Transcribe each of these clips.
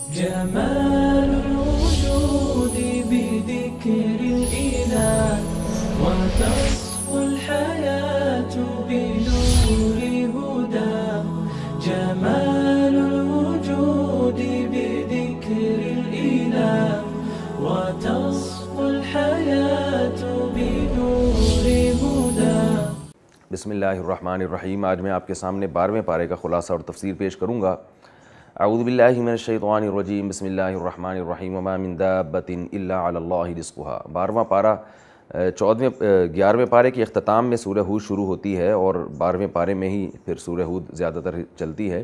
جمال الوجود بذكر الإله وتصفو الحياة بنور هداه. جمال الوجود بذكر الإله وتصفو الحياة بنور هداه. بسم اللہ الرحمن الرحیم. آج میں آپ کے سامنے 12ویں پارے کا خلاصہ اور تفسیر پیش کروں گا. اعوذ باللہ من الشیطان الرجیم. بسم اللہ الرحمن الرحیم. وما من دابۃ الا علی اللہ رزقها. 12واں پارہ 11ویں پارے کے اختتام میں سورہ ہود شروع ہوتی ہے اور 12ویں پارے میں ہی پھر سورہ ہود زیادہ تر چلتی ہے.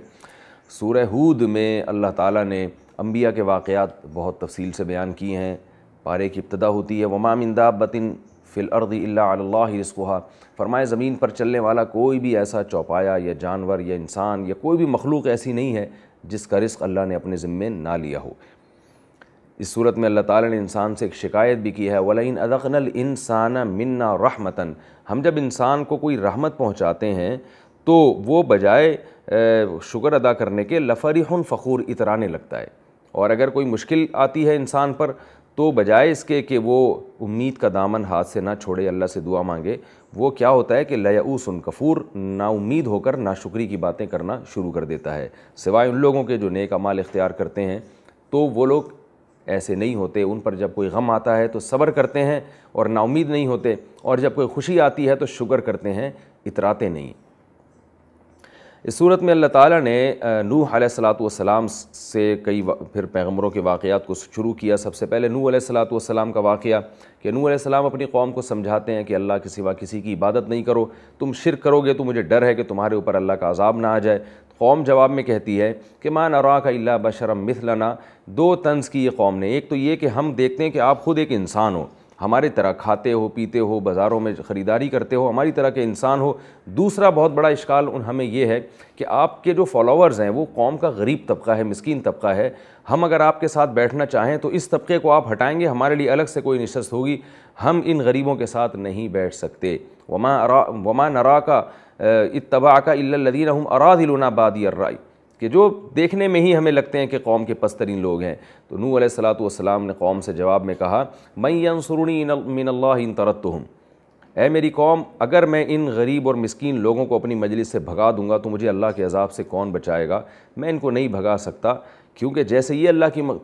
سورہ ہود میں اللہ تعالیٰ نے انبیاء کے واقعات بہت تفصیل سے بیان کیے ہیں. پارے کی ابتدا ہوتی ہے وما من دابۃ فی الارض الا علی اللہ رزقها. فرمائے زمین پر چلنے والا کوئی بھی ایسا چوپایا یا جانور یا انسان یا کوئی بھی مخلوق ایسی نہیں ہے جس کا رزق اللہ نے اپنے ذمے نہ لیا ہو. اس صورت میں اللہ تعالیٰ نے انسان سے ایک شکایت بھی کی ہے وَلَئِنْ أَذَقْنَا الْإِنسَانَ مِنَّا رَحْمَةً. ہم جب انسان کو کوئی رحمت پہنچاتے ہیں تو وہ بجائے شکر ادا کرنے کے لَفَرِحٌ فخور اترانے لگتا ہے. اور اگر کوئی مشکل آتی ہے انسان پر تو بجائے اس کے کہ وہ امید کا دامن ہاتھ سے نہ چھوڑے، اللہ سے دعا مانگے، وہ کیا ہوتا ہے کہ لیؤوس کفور، نا امید ہو کر ناشکری کی باتیں کرنا شروع کر دیتا ہے. سوائے ان لوگوں کے جو نیک اعمال اختیار کرتے ہیں تو وہ لوگ ایسے نہیں ہوتے. ان پر جب کوئی غم آتا ہے تو صبر کرتے ہیں اور نا امید نہیں ہوتے، اور جب کوئی خوشی آتی ہے تو شکر کرتے ہیں، اتراتے نہیں. اس صورت میں اللہ تعالیٰ نے نوح علیہ السلام سے پھر پیغمبروں کے واقعات کو شروع کیا. سب سے پہلے نوح علیہ السلام کا واقعہ کہ نوح علیہ السلام اپنی قوم کو سمجھاتے ہیں کہ اللہ کے سوا کسی کی عبادت نہیں کرو، تم شرک کرو گے تو مجھے ڈر ہے کہ تمہارے اوپر اللہ کا عذاب نہ آ جائے. قوم جواب میں کہتی ہے کہ ما نراک الا بشرا مثلنا. دو طنز کی یہ قوم نے. ایک تو یہ کہ ہم دیکھتے ہیں کہ آپ خود ایک انسان ہو، ہماری طرح کھاتے ہو، پیتے ہو، بازاروں میں خریداری کرتے ہو، ہماری طرح کے انسان ہو. دوسرا بہت بڑا اشکال ہمیں یہ ہے کہ آپ کے جو فالوورز ہیں وہ قوم کا غریب طبقہ ہے، مسکین طبقہ ہے. ہم اگر آپ کے ساتھ بیٹھنا چاہیں تو اس طبقے کو آپ ہٹائیں گے، ہمارے لیے الگ سے کوئی نشست ہوگی، ہم ان غریبوں کے ساتھ نہیں بیٹھ سکتے. وما نراک اتبعک الا الذین هم اراذلنا بادی الرأی، کہ جو دیکھنے میں ہی ہمیں لگتے ہیں کہ قوم کے پسترین لوگ ہیں. تو نوح علیہ السلام نے قوم سے جواب میں کہا من ینصرنی من اللہ ان طردتہم. اے میری قوم، اگر میں ان غریب اور مسکین لوگوں کو اپنی مجلس سے بھگا دوں گا تو مجھے اللہ کے عذاب سے کون بچائے گا؟ میں ان کو نہیں بھگا سکتا، کیونکہ جیسے یہ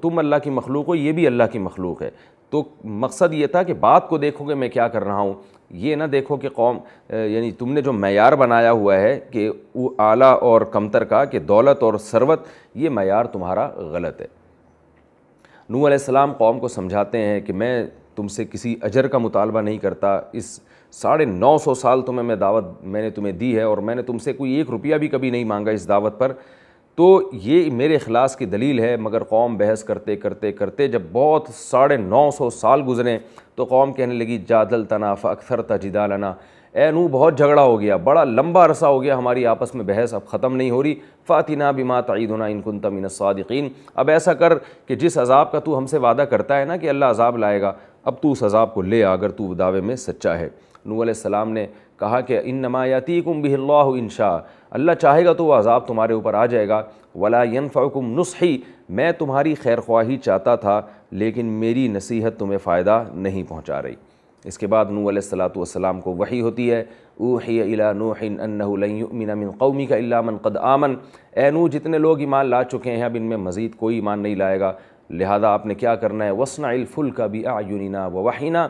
تم اللہ کی مخلوق ہو، یہ بھی اللہ کی مخلوق ہے. تو مقصد یہ تھا کہ بات کو دیکھو کہ میں کیا کر رہا ہوں، یہ نہ دیکھو کہ قوم یعنی تم نے جو معیار بنایا ہوا ہے کہ وہ اعلیٰ اور کمتر کا، کہ دولت اور ثروت، یہ معیار تمہارا غلط ہے. نوح علیہ السلام قوم کو سمجھاتے ہیں کہ میں تم سے کسی اجر کا مطالبہ نہیں کرتا. اس 950 سال میں دعوت میں نے تمہیں دی ہے اور میں نے تم سے کوئی 1 روپیہ بھی کبھی نہیں مانگا اس دعوت پر، تو یہ میرے اخلاص کی دلیل ہے. مگر قوم بحث کرتے کرتے کرتے جب بہت 950 سال گزرے تو قوم کہنے لگی جادلتنا فاکثرت جدالنا. اے نوح، بہت جھگڑا ہو گیا، بڑا لمبا عرصہ ہو گیا ہماری آپس میں بحث، اب ختم نہیں ہو رہی. فاتنا بما تعیدنا ان کنت من الصادقین. اب ایسا کر کہ جس عذاب کا تو ہم سے وعدہ کرتا ہے نا کہ اللہ عذاب لائے گا، اب تو اس عذاب کو لے آ اگر تو دعوے میں سچا ہے. نوح علیہ السلام نے کہا کہ انما یاتیکم بہ اللہ ان شاء. اللہ چاہے گا تو وہ عذاب تمہارے اوپر آ جائے گا. ولا ینفعکم نصحی. میں تمہاری خیر خواہی چاہتا تھا لیکن میری نصیحت تمہیں فائدہ نہیں پہنچا رہی. اس کے بعد نوح علیہ السلام کو وحی ہوتی ہے اوحی الی نوح انہ لن یؤمن من قومک الا من قد آمن. اے نوح، جتنے لوگ ایمان لا چکے ہیں اب ان میں مزید کوئی ایمان نہیں لائے گا، لہذا آپ نے کیا کرنا ہے وصنع الفلک باعیننا ووحینا.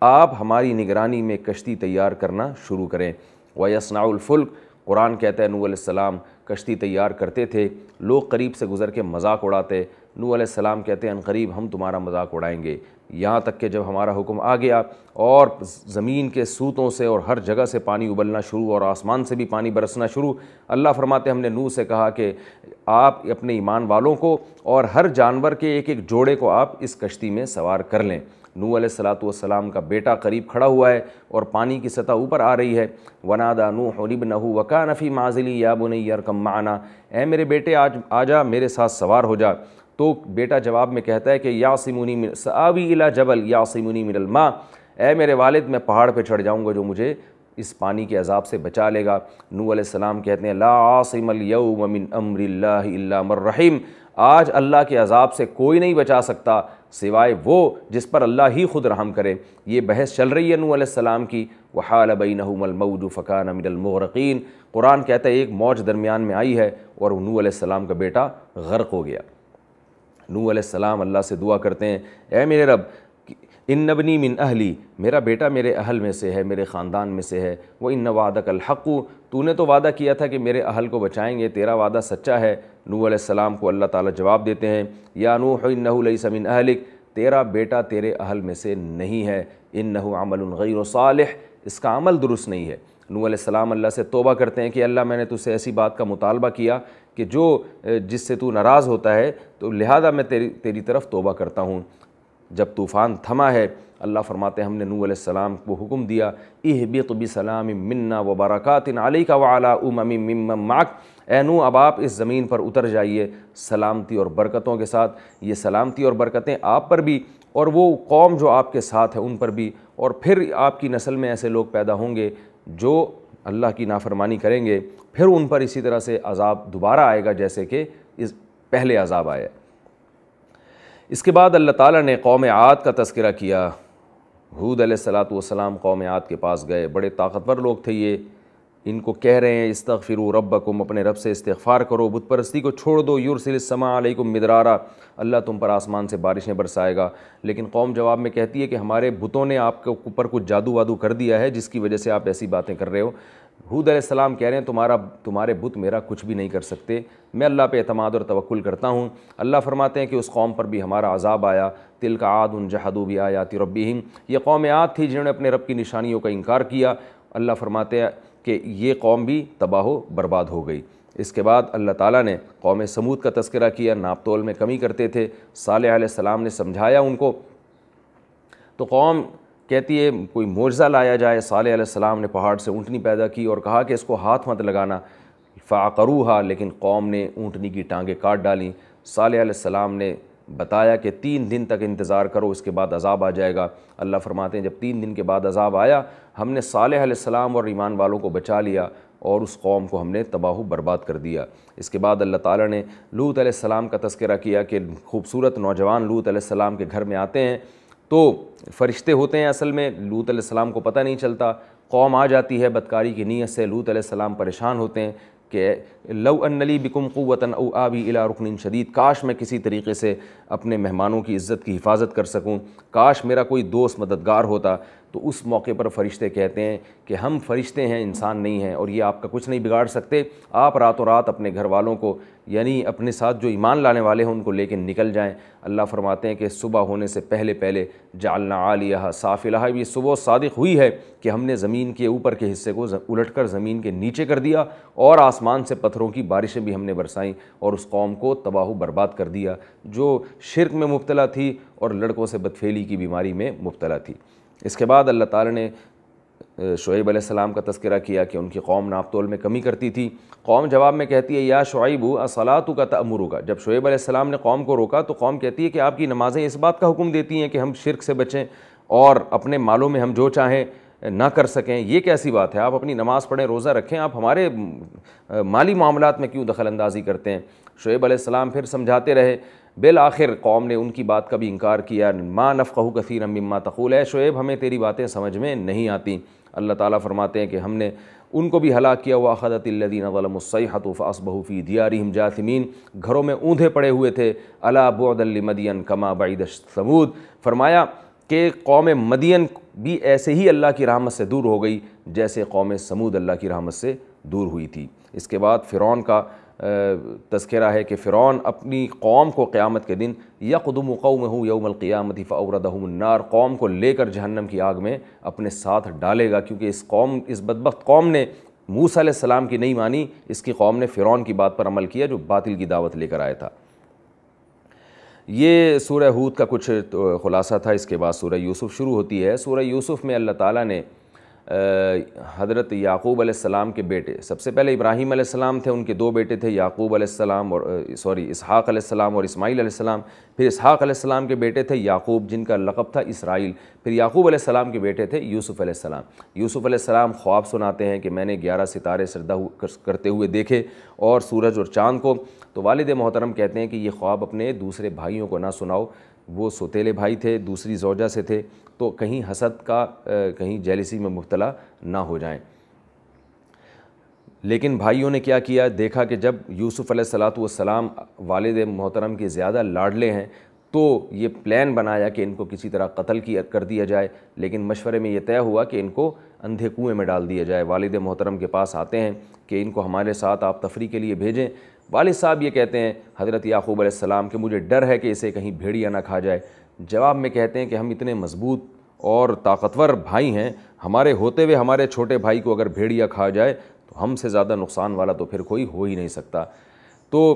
آپ ہماری نگرانی میں کشتی تیار کرنا شروع کریں. ویصنع الفلک، قرآن کہتا ہے نوح علیہ السلام کشتی تیار کرتے تھے. لوگ قریب سے گزر کے مذاق اڑاتے. نوح علیہ السلام کہتے ہیں عنقریب ہم تمہارا مذاق اڑائیں گے. یہاں تک کہ جب ہمارا حکم آ گیا اور زمین کے سوتوں سے اور ہر جگہ سے پانی ابلنا شروع اور آسمان سے بھی پانی برسنا شروع، اللہ فرماتے ہم نے نوح سے کہا کہ آپ اپنے ایمان والوں کو اور ہر جانور کے ایک ایک جوڑے کو آپ اس کشتی میں سوار کر لیں. نوح علیہ السلام کا بیٹا قریب کھڑا ہوا ہے اور پانی کی سطح اوپر آ رہی ہے. ونادى نوح ابنہ وکان فی معزل یا بنی ارکب معنا. اے میرے بیٹے آ جا، میرے ساتھ سوار ہو جا. تو بیٹا جواب میں کہتا ہے کہ یعصمونی من سآوی الی جبل یعصمونی من الماء. اے میرے والد، میں پہاڑ پہ چڑھ جاؤں گا جو مجھے اس پانی کے عذاب سے بچا لے گا. نوح علیہ السلام کہتے ہیں لا عاصم اليوم من امر اللہ الا من رحم. آج اللہ کے عذاب سے کوئی نہیں بچا سکتا سوائے وہ جس پر اللہ ہی خود رحم کرے۔ یہ بحث چل رہی ہے نوح علیہ السلام کی، وحال بینہم الموج فکان من المغرقین۔ قرآن کہتا ہے ایک موج درمیان میں آئی ہے اور نوح علیہ السلام کا بیٹا غرق ہو گیا۔ نوح علیہ السلام اللہ سے دعا کرتے ہیں، اے میرے رب ان ابنی من اہلی، میرا بیٹا میرے اہل میں سے ہے، میرے خاندان میں سے ہے، وَإِنَّ وَعْدَكَ الْحَقُّ، تو نے تو وعدہ کیا تھا کہ میرے اہل کو بچائیں گے، تیرا وعدہ سچا ہے۔ نوح علیہ السلام کو اللہ تعالیٰ جواب دیتے ہیں، یا نوح انہ لیس من اہلک، تیرا بیٹا تیرے اہل میں سے نہیں ہے، انہ عمل غیر صالح، اس کا عمل درست نہیں ہے۔ نوح علیہ السلام اللہ سے توبہ کرتے ہیں کہ اللہ میں نے تجھ سے ایسی بات کا مطالبہ کیا کہ جو جس سے تو ناراض ہوتا ہے، تو لہذا میں تیری طرف توبہ کرتا ہوں۔ جب طوفان تھما ہے، اللہ فرماتے ہیں ہم نے نوح علیہ السلام کو حکم دیا، اہبط بسلام منا وبرکات علیک وعلی امم ممن معک، اے نوح اب آپ اس زمین پر اتر جائیے سلامتی اور برکتوں کے ساتھ۔ یہ سلامتی اور برکتیں آپ پر بھی اور وہ قوم جو آپ کے ساتھ ہے ان پر بھی، اور پھر آپ کی نسل میں ایسے لوگ پیدا ہوں گے جو اللہ کی نافرمانی کریں گے، پھر ان پر اسی طرح سے عذاب دوبارہ آئے گا جیسے کہ اس پہلے عذاب آیا۔ اس کے بعد اللہ تعالیٰ نے قوم عاد کا تذکرہ کیا۔ ہود علیہ السلام قوم عاد کے پاس گئے، بڑے طاقتور لوگ تھے یہ، ان کو کہہ رہے ہیں استغفروا ربکم، اپنے رب سے استغفار کرو، بت پرستی کو چھوڑ دو، یرسل السماء علیکم مدرارا، اللہ تم پر آسمان سے بارشیں برسائے گا۔ لیکن قوم جواب میں کہتی ہے کہ ہمارے بتوں نے آپ کے اوپر کچھ جادو وادو کر دیا ہے جس کی وجہ سے آپ ایسی باتیں کر رہے ہو۔ ہود علیہ السلام کہہ رہے ہیں تمہارے بت میرا کچھ بھی نہیں کر سکتے، میں اللہ پہ اعتماد اور توکل کرتا ہوں۔ اللہ فرماتے ہیں کہ اس قوم پر بھی ہمارا عذاب آیا، تلک عاد جحدوا بآیات ربہم، یہ قوم عاد تھی جنہوں نے اپنے رب کی نشانیوں کا انکار کیا۔ اللہ فرماتے ہیں کہ یہ قوم بھی تباہ و برباد ہو گئی۔ اس کے بعد اللہ تعالیٰ نے قوم سمود کا تذکرہ کیا، ناپ تول میں کمی کرتے تھے، صالح علیہ السلام نے سمجھایا ان کو، تو قوم کہتی ہے کوئی معجزہ لایا جائے۔ صالح علیہ السلام نے پہاڑ سے اونٹنی پیدا کی اور کہا کہ اس کو ہاتھ مت لگانا، فعقروہا، لیکن قوم نے اونٹنی کی ٹانگیں کاٹ ڈالیں۔ صالح علیہ السلام نے بتایا کہ 3 دن تک انتظار کرو، اس کے بعد عذاب آ جائے گا۔ اللہ فرماتے ہیں جب 3 دن کے بعد عذاب آیا، ہم نے صالح علیہ السلام اور ایمان والوں کو بچا لیا اور اس قوم کو ہم نے تباہ و برباد کر دیا۔ اس کے بعد اللہ تعالیٰ نے لوط علیہ السلام کا تذکرہ کیا کہ خوبصورت نوجوان لوط علیہ السلام کے گھر میں آتے ہیں تو فرشتے ہوتے ہیں اصل میں، لوط علیہ السلام کو پتہ نہیں چلتا، قوم آ جاتی ہے بدکاری کی نیت سے، لوط علیہ السلام پریشان ہوتے ہیں کہ لو ان لی بکم قوۃ او آوی الی رکن شدید، کاش میں کسی طریقے سے اپنے مہمانوں کی عزت کی حفاظت کر سکوں، کاش میرا کوئی دوست مددگار ہوتا۔ تو اس موقع پر فرشتے کہتے ہیں کہ ہم فرشتے ہیں، انسان نہیں ہیں، اور یہ آپ کا کچھ نہیں بگاڑ سکتے، آپ راتوں رات اپنے گھر والوں کو یعنی اپنے ساتھ جو ایمان لانے والے ہیں ان کو لے کے نکل جائیں۔ اللہ فرماتے ہیں کہ صبح ہونے سے پہلے جعلنا عالیہا سافلہا، یہ صبح صادق ہوئی ہے کہ ہم نے زمین کے اوپر کے حصے کو الٹ کر زمین کے نیچے کر دیا اور آسمان سے پتھروں کی بارشیں بھی ہم نے برسائیں اور اس قوم کو تباہ و برباد کر دیا جو شرک میں مبتلا تھی اور لڑکوں سے بدفعلی کی بیماری میں مبتلا تھی۔ اس کے بعد اللہ تعالیٰ نے شعیب علیہ السلام کا تذکرہ کیا کہ ان کی قوم ناپ تول میں کمی کرتی تھی۔ قوم جواب میں کہتی ہے یا شعیب اصلاتک تأمرک، جب شعیب علیہ السلام نے قوم کو روکا تو قوم کہتی ہے کہ آپ کی نمازیں اس بات کا حکم دیتی ہیں کہ ہم شرک سے بچیں اور اپنے مالوں میں ہم جو چاہیں نہ کر سکیں، یہ کیسی بات ہے؟ آپ اپنی نماز پڑھیں، روزہ رکھیں، آپ ہمارے مالی معاملات میں کیوں دخل اندازی کرتے ہیں؟ شعیب علیہ السلام پھر سمجھاتے رہے، بالآخر قوم نے ان کی بات کا بھی انکار کیا، ما نفقہ کثیرا مما تقول، اے شعیب ہمیں تیری باتیں سمجھ میں نہیں آتی۔ اللہ تعالیٰ فرماتے ہیں کہ ہم نے ان کو بھی ہلاک کیا، وَأَخَذَتِ الَّذِينَ ظَلَمُوا الصَّيْحَةُ فَأَصْبَحُوا فِي دِيَارِهِمْ جَاثِمِينَ، گھروں میں اوندھے پڑے ہوئے تھے، أَلَا بُعْدًا لِمَدْيَنَ كَمَا بَعِدَ ثَمُودَ، فرمایا کہ قوم مدین بھی ایسے ہی اللہ کی رحمت سے دور ہو گئی جیسے قوم سمود اللہ کی رحمت سے دور ہوئی تھی۔ اس کے بعد فرعون کا تذکرہ ہے کہ فرعون اپنی قوم کو قیامت کے دن یقدم قومہ یوم القیامت فاوردہم النار، قوم کو لے کر جہنم کی آگ میں اپنے ساتھ ڈالے گا، کیونکہ اس بدبخت قوم نے موسیٰ علیہ السلام کی نہیں مانی، اس کی قوم نے فرعون کی بات پر عمل کیا جو باطل کی دعوت لے کر آیا تھا۔ یہ سورہ ہود کا کچھ خلاصہ تھا۔ اس کے بعد سورہ یوسف شروع ہوتی ہے۔ سورہ یوسف میں اللہ تعالیٰ نے حضرت یعقوب علیہ السلام کے بیٹے، سب سے پہلے ابراہیم علیہ السلام تھے، ان کے دو بیٹے تھے، یعقوب علیہ السلام اور اسحاق علیہ السلام اور اسماعیل علیہ السلام، پھر اسحاق علیہ السلام کے بیٹے تھے یعقوب جن کا لقب تھا اسرائیل، پھر یعقوب علیہ السلام کے بیٹے تھے یوسف علیہ السلام۔ یوسف علیہ السلام خواب سناتے ہیں کہ میں نے 11 ستارے سجدہ کرتے ہوئے دیکھے اور سورج اور چاند کو، تو والد محترم کہتے ہیں کہ یہ خواب اپنے دوسرے بھائیوں کو نہ سناؤ، وہ سوتیلے بھائی تھے، دوسری زوجہ سے تھے، تو کہیں حسد کا کہیں جیلسی میں مبتلا نہ ہو جائیں۔ لیکن بھائیوں نے کیا کیا، دیکھا کہ جب یوسف علیہ السلام والد محترم کے زیادہ لاڈلے ہیں تو یہ پلان بنایا کہ ان کو کسی طرح قتل کر دیا جائے، لیکن مشورے میں یہ طے ہوا کہ ان کو اندھے کنویں میں ڈال دیا جائے۔ والد محترم کے پاس آتے ہیں کہ ان کو ہمارے ساتھ آپ تفریح کے لیے بھیجیں۔ والد صاحب یہ کہتے ہیں حضرت یعقوب علیہ السلام کہ مجھے ڈر ہے کہ اسے کہیں بھیڑیا نہ کھا جائے۔ جواب میں کہتے ہیں کہ ہم اتنے مضبوط اور طاقتور بھائی ہیں، ہمارے ہوتے ہوئے ہمارے چھوٹے بھائی کو اگر بھیڑیا کھا جائے تو ہم سے زیادہ نقصان والا تو پھر کوئی ہو ہی نہیں سکتا۔ تو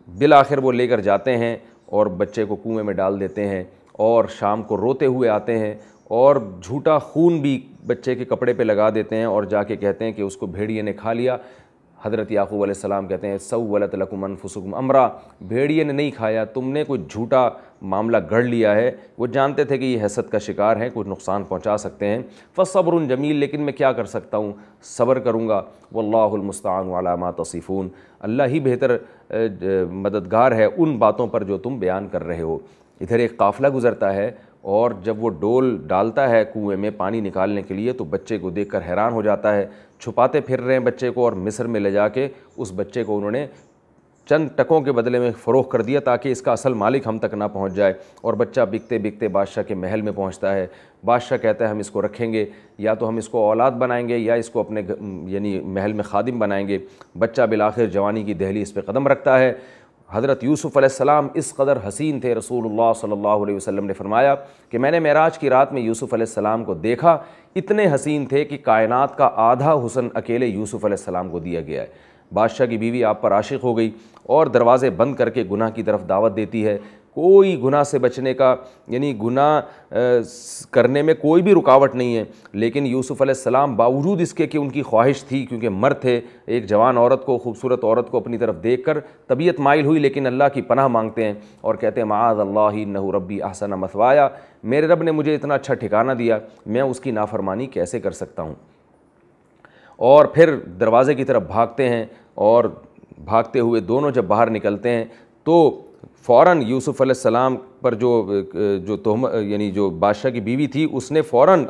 بالآخر وہ لے کر جاتے ہیں اور بچے کو کنویں میں ڈال دیتے ہیں، اور شام کو روتے ہوئے آتے ہیں اور جھوٹا خون بھی بچے کے کپڑے پہ لگا دیتے ہیں اور جا کے کہتے ہیں کہ اس کو بھیڑیے نے کھا لیا۔ حضرت یعقوب علیہ السلام کہتے ہیں سولت لکم انفسکم امرا، بھیڑیے نے نہیں کھایا، تم نے کوئی جھوٹا معاملہ گڑھ لیا ہے۔ وہ جانتے تھے کہ یہ حسد کا شکار ہیں، کچھ نقصان پہنچا سکتے ہیں۔ فصبر جمیل، لیکن میں کیا کر سکتا ہوں، صبر کروں گا۔ واللہ المستعان علی ما تصفون، اللہ ہی بہتر مددگار ہے ان باتوں پر جو تم بیان کر رہے ہو۔ ادھر ایک قافلہ گزرتا ہے اور جب وہ ڈول ڈالتا ہے کنویں میں پانی نکالنے کے لیے تو بچے کو دیکھ کر حیران ہو جاتا ہے، چھپاتے پھر رہے ہیں بچے کو، اور مصر میں لے جا کے اس بچے کو انہوں نے چند ٹکوں کے بدلے میں فروخت کر دیا تاکہ اس کا اصل مالک ہم تک نہ پہنچ جائے، اور بچہ بکتے بکتے بادشاہ کے محل میں پہنچتا ہے۔ بادشاہ کہتا ہے ہم اس کو رکھیں گے، یا تو ہم اس کو اولاد بنائیں گے یا اس کو اپنے یعنی محل میں خادم بنائیں گے۔ بچہ بالآخر جوانی کی دہلیز پہ قدم رکھتا ہے۔ حضرت یوسف علیہ السلام اس قدر حسین تھے، رسول اللہ صلی اللہ علیہ وسلم نے فرمایا کہ میں نے معراج کی رات میں یوسف علیہ السلام کو دیکھا، اتنے حسین تھے کہ کائنات کا آدھا حسن اکیلے یوسف علیہ السلام کو دیا گیا ہے۔ بادشاہ کی بیوی آپ پر عاشق ہو گئی اور دروازے بند کر کے گناہ کی طرف دعوت دیتی ہے۔ کوئی گناہ سے بچنے کا یعنی گناہ کرنے میں کوئی بھی رکاوٹ نہیں ہے، لیکن یوسف علیہ السلام باوجود اس کے کہ ان کی خواہش تھی، کیونکہ مرد تھے، ایک جوان عورت کو، خوبصورت عورت کو اپنی طرف دیکھ کر طبیعت مائل ہوئی، لیکن اللہ کی پناہ مانگتے ہیں اور کہتے ہیں معاذ اللہ انہ ربی احسن مثوایا، میرے رب نے مجھے اتنا اچھا ٹھکانہ دیا، میں اس کی نافرمانی کیسے کر سکتا ہوں۔ اور پھر دروازے کی طرف بھاگتے ہیں، اور بھاگتے ہوئے دونوں جب باہر نکلتے ہیں تو فوراً یوسف علیہ السلام پر جو تہمت یعنی جو بادشاہ کی بیوی تھی اس نے فوراً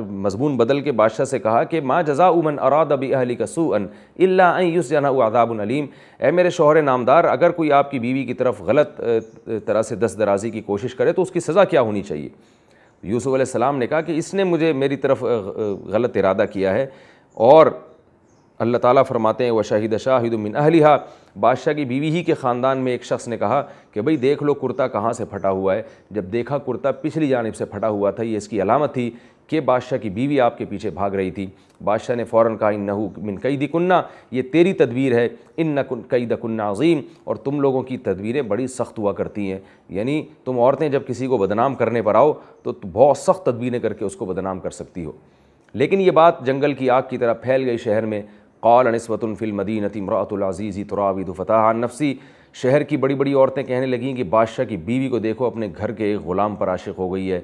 مضمون بدل کے بادشاہ سے کہا کہ ما جزاء من اراد باہلک سوءا الا ان یسجن او عذاب علیم، اے میرے شوہر نامدار، اگر کوئی آپ کی بیوی کی طرف غلط طرح سے دست درازی کی کوشش کرے تو اس کی سزا کیا ہونی چاہیے؟ یوسف علیہ السلام نے کہا کہ اس نے میری طرف غلط ارادہ کیا ہے، اور اللہ تعالیٰ فرماتے ہیں وَشَهِدَ شَاهِدٌ مِّنْ أَهْلِهَا، بادشاہ کی بیوی ہی کے خاندان میں ایک شخص نے کہا کہ بھئی دیکھ لو کرتا کہاں سے پھٹا ہوا ہے۔ جب دیکھا کرتا پچھلی جانب سے پھٹا ہوا تھا، یہ اس کی علامت تھی کہ بادشاہ کی بیوی آپ کے پیچھے بھاگ رہی تھی۔ بادشاہ نے فوراً کہا اِنَّهُ مِنْ كَيْدِكُنَّ، یہ تیری تدبیر ہے، إِنَّ كَيْدَكُنَّ عَظِيمٌ، اور تم لوگوں کی تدبیریں بڑی سخت ہوا کرتی ہیں، یعنی تم عورتیں جب کسی کو بدنام کرنے پر آؤ تو بہت سخت تدبیریں کر کے اس کو بدنام کر سکتی ہو۔ لیکن یہ بات جنگل کی آگ کی طرح پھیل گئی شہر میں۔ قال نسوة فی المدینہ امرأۃ العزیز تراود فتاها عن نفسی، شہر کی بڑی بڑی عورتیں کہنے لگیں کہ بادشاہ کی بیوی کو دیکھو اپنے گھر کے ایک غلام پر عاشق ہو گئی ہے۔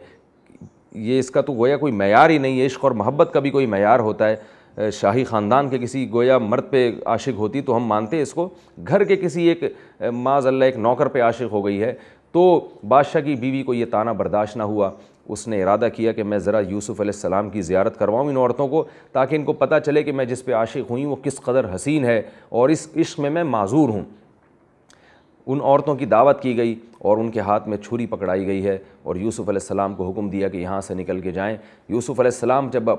یہ اس کا تو گویا کوئی معیار ہی نہیں ہے، عشق اور محبت کا بھی کوئی معیار ہوتا ہے۔ شاہی خاندان کے کسی گویا مرد پہ عاشق ہوتی تو ہم مانتے ہیں اس کو، گھر کے کسی ایک معاذ اللہ ایک نوکر پہ عاشق ہو گئی ہے۔ تو بادشاہ کی بیوی کو یہ طعنہ برداشت نہ ہوا، اس نے ارادہ کیا کہ میں ذرا یوسف علیہ السلام کی زیارت کرواؤں ان عورتوں کو، تاکہ ان کو پتہ چلے کہ میں جس پہ عاشق ہوئی وہ کس قدر حسین ہے اور اس عشق میں معذور ہوں۔ ان عورتوں کی دعوت کی گئی اور ان کے ہاتھ میں چھری پکڑائی گئی ہے، اور یوسف علیہ السلام کو حکم دیا کہ یہاں سے نکل کے جائیں۔ یوسف علیہ السلام جب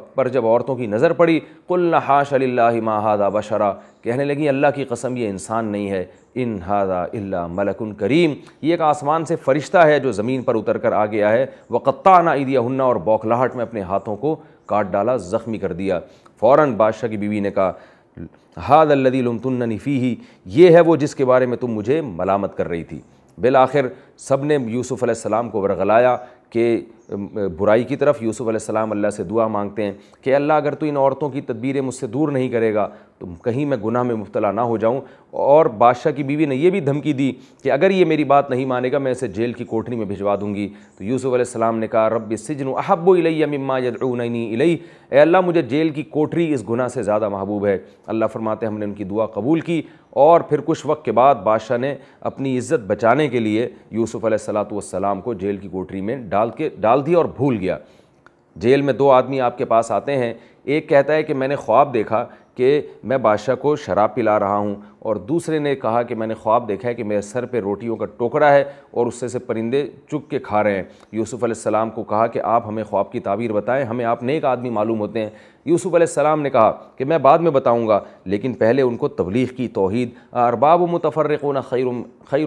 عورتوں کی نظر پڑی، قلنا حاش للہ ما ھذا بشرا، کہنے لگیں اللہ کی قسم یہ انسان نہیں ہے، ان ھذا الا ملک کریم، یہ ایک آسمان سے فرشتہ ہے جو زمین پر اتر کر آ گیا ہے۔ وقطعنا ایدیہن، اور بوکھلاہٹ میں اپنے ہاتھوں کو کاٹ ڈالا، زخمی کر دیا۔ فوراً بادشاہ کی بیوی نے کہا ھذا الذی لمتننی فیہ، یہ ہے وہ جس کے بارے میں تم مجھے ملامت کر رہی تھی۔ بالآخر سب نے یوسف علیہ السلام کو ورغلایا کہ برائی کی طرف یوسف علیہ السلام اللہ سے دعا مانگتے ہیں کہ اللہ اگر تو ان عورتوں کی تدبیریں مجھ سے دور نہیں کرے گا تو کہیں میں گناہ میں مبتلا نہ ہو جاؤں. اور بادشاہ کی بیوی نے یہ بھی دھمکی دی کہ اگر یہ میری بات نہیں مانے گا میں اسے جیل کی کوٹری میں بھجوا دوں گی. تو یوسف علیہ السلام نے کہا رب السجن احب الی مما یدعوننی الیہ، اے اللہ مجھے جیل کی کوٹری اس گناہ سے زیادہ محبوب ہے. اللہ فرماتے ہیں ہم نے ان کی دعا قبول کی، اور پھر کچھ وقت کے بعد بادشاہ نے اپنی عزت بچانے کے لیے یوسف علیہ السلام کو جیل کی کوٹری میں ڈال دیا اور بھول گیا. جیل میں 2 آدمی آپ کے پاس آتے ہیں، ایک کہتا ہے کہ میں نے خواب دیکھا کہ میں بادشاہ کو شراب پلا رہا ہوں، اور دوسرے نے کہا کہ میں نے خواب دیکھا ہے کہ میرے سر پہ روٹیوں کا ٹوکرا ہے اور اس سے پرندے چگ کے کھا رہے ہیں. یوسف علیہ السلام کو کہا کہ آپ ہمیں خواب کی تعبیر بتائیں، ہمیں آپ نیک آدمی معلوم ہوتے ہیں. یوسف علیہ السلام نے کہا کہ میں بعد میں بتاؤں گا، لیکن پہلے ان کو تبلیغ کی، توحید. ارباب متفرقون خیر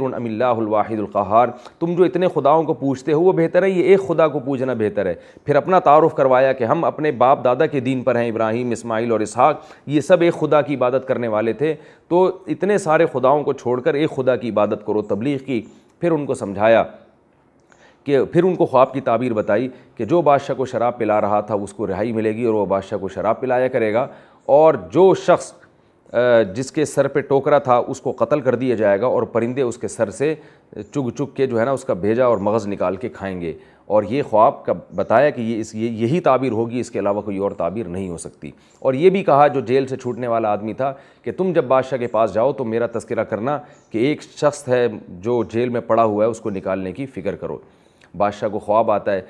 ام اللہ الواحد القہار، تم جو اتنے خداؤں کو پوجتے ہو وہ بہتر ہے، یہ ایک خدا کو پوجنا بہتر ہے. پھر اپنا تعارف کروایا کہ ہم اپنے باپ دادا کے دین پر ہیں، ابراہیم، اسماعیل اور اسحاق، یہ سب ایک خدا کی عبادت کرنے والے تھے، تو اتنے سارے خداؤں کو چھوڑ کر ایک خدا کی عبادت کرو. تبلیغ کی. پھر ان کو سمجھایا کہ پھر ان کو خواب کی تعبیر بتائی کہ جو بادشاہ کو شراب پلا رہا تھا اس کو رہائی ملے گی اور وہ بادشاہ کو شراب پلایا کرے گا، اور جو شخص جس کے سر پہ ٹوکرا تھا اس کو قتل کر دیا جائے گا، اور پرندے اس کے سر سے چگ چگ کے جو ہے نا اس کا بھیجا اور مغز نکال کے کھائیں گے. اور یہ خواب کا بتایا کہ یہی تعبیر ہوگی، اس کے علاوہ کوئی اور تعبیر نہیں ہو سکتی. اور یہ بھی کہا جو جیل سے چھوٹنے والا آدمی تھا کہ تم جب بادشاہ کے پاس جاؤ تو میرا تذکرہ کرنا کہ ایک شخص ہے جو جیل میں پڑا ہوا ہے، اس کو نکالنے کی فکر کرو. بادشاہ کو خواب آتا ہے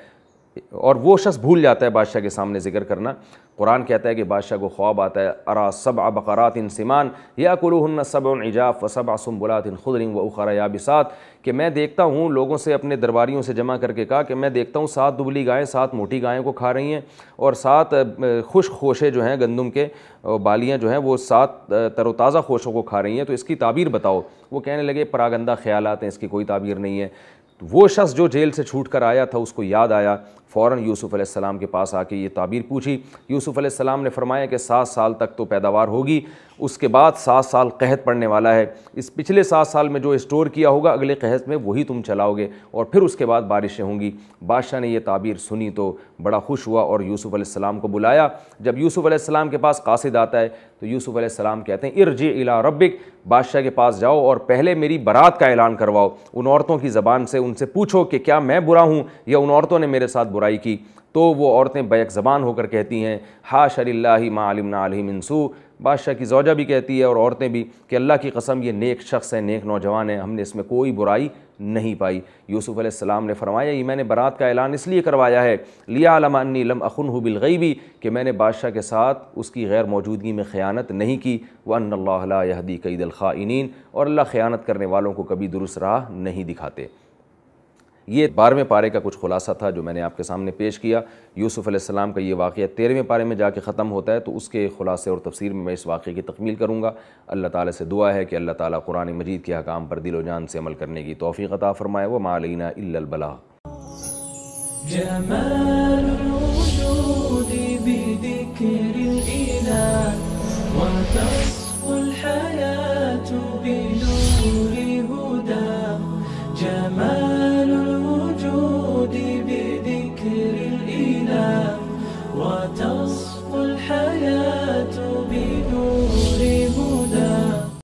اور وہ شخص بھول جاتا ہے بادشاہ کے سامنے ذکر کرنا. قرآن کہتا ہے کہ بادشاہ کو خواب آتا ہے ارا 7 بقرات سمان یاکلوہن 7 عجاف و7 سنبلات خضر و اخر یابسات، کہ میں دیکھتا ہوں، لوگوں سے اپنے درباریوں سے جمع کر کے کہا کہ میں دیکھتا ہوں 7 دبلی گائیں 7 موٹی گائیں کو کھا رہی ہیں، اور 7 خشک خوشے جو ہیں گندم کے بالیاں جو ہیں وہ 7 تر و تازہ خوشوں کو کھا رہی ہیں، تو اس کی تعبیر بتاؤ. وہ کہنے لگے پراگندہ خیالات ہیں، اس کی کوئی تعبیر نہیں ہے. وہ شخص جو جیل سے چھوٹ کر آیا تھا اس کو یاد آیا، فوراً یوسف علیہ السلام کے پاس آ کے یہ تعبیر پوچھی. یوسف علیہ السلام نے فرمایا کہ 7 سال تک تو پیداوار ہوگی، اس کے بعد 7 سال قحط پڑنے والا ہے، اس پچھلے 7 سال میں جو اسٹور کیا ہوگا اگلے قحط میں وہی تم چلاؤ گے، اور پھر اس کے بعد بارشیں ہوں گی. بادشاہ نے یہ تعبیر سنی تو بڑا خوش ہوا اور یوسف علیہ السلام کو بلایا. جب یوسف علیہ السلام کے پاس قاصد آتا ہے تو یوسف علیہ السلام کہتے ہیں ارجع الی ربک، بادشاہ کے پاس جاؤ اور پہلے میری برات کا اعلان کرواؤ، ان عورتوں کی زبان سے ان سے پوچھو کہ کیا میں برا ہوں یا ان عورتوں نے میرے ساتھ برائی کی. تو وہ عورتیں بیک زبان ہو کر کہتی ہیں حاشا للہ ما علمنا علیہ من سوء، بادشاہ کی زوجہ بھی کہتی ہے اور عورتیں بھی کہ اللہ کی قسم یہ نیک شخص ہے، نیک نوجوان ہے، ہم نے اس میں کوئی برائی نہیں پائی. یوسف علیہ السلام نے فرمایا یہ میں نے برات کا اعلان اس لیے کروایا ہے لیعلم انی لم اخنہ بالغیب، کہ میں نے بادشاہ کے ساتھ اس کی غیر موجودگی میں خیانت نہیں کی، وان اللہ لا یہدی کید الخائنین، اور اللہ خیانت کرنے والوں کو کبھی درست راہ نہیں دکھاتے. یہ 12ویں پارے کا کچھ خلاصہ تھا جو میں نے آپ کے سامنے پیش کیا. یوسف علیہ السلام کا یہ واقعہ 13ویں پارے میں جا کے ختم ہوتا ہے، تو اس کے خلاصے اور تفسیر میں اس واقعے کی تکمیل کروں گا. اللہ تعالیٰ سے دعا ہے کہ اللہ تعالیٰ قرآن مجید کے احکام پر دل و جان سے عمل کرنے کی توفیق عطا فرمائے. وما علینا الا البلاغ. جمال الوجود بذكر الإله وتصفو الحياة بنور هداه. جمال الوجود بذكر الإله وتصفو الحياة